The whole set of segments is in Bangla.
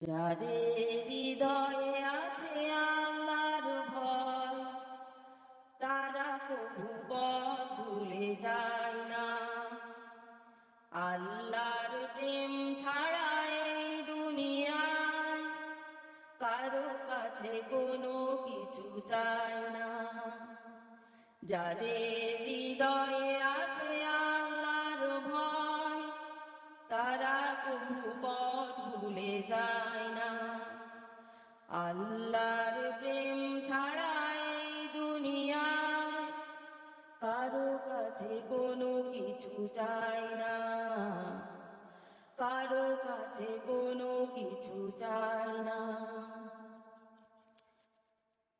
যাদের হৃদয়ে আছে আল্লাহর ভয়, তারা কবু পথ ভুলে যায় না। আল্লাহর প্রেম ছাড়া এই দুনিয়ায় কারো কাছে কোনো কিছু চায় না। যাদের হৃদয়ে আছে আল্লাহর ভয়, তারা কবু পথ ভুলে যায় না। আল্লাহর প্রেম ছাড়া এই দুনিয়ায় কারো কাছে কোনো কিছু চায় না, কারো কাছে কোনো কিছু চায় না।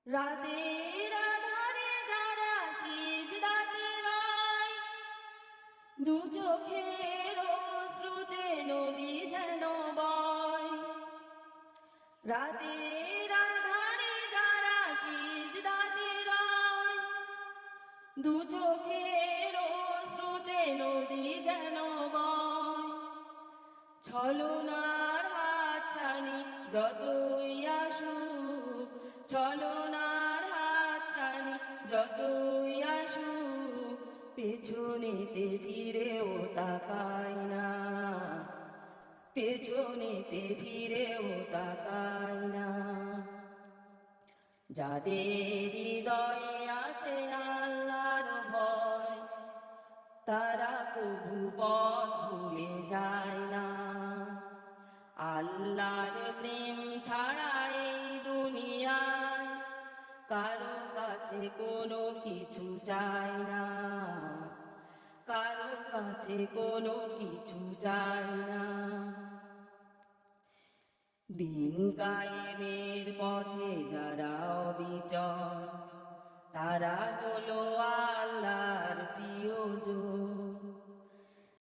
রাতের আধারে যারা সিজদাতে রয়, দু চোখের অশ্রুতে নদী যেন বয়। রাতের আধারে যারা সিজদাতে রয়, দু চোখের অশ্রুতে নদী যেন বয়। ছলনার হাতছানি যতই আসুক, ছলনার হাতছানি যতই আসুক, পেছনেতে ফিরেও তাকায় না, পেছনেতে ফিরেও তাকায় না। যাদের হৃদয়ে আছে আল্লাহর ভয়, তারা কবু পথ ভুলে যায় না। আল্লাহর প্রেম ছাড়া এই দুনিয়ায় কারো কাছে কোনো কিছু চায় না, কারো কাছে কোনো কিছু চায় না। দিন কায়েমের পথে যারা অবিচল, তারা হলো আল্লাহর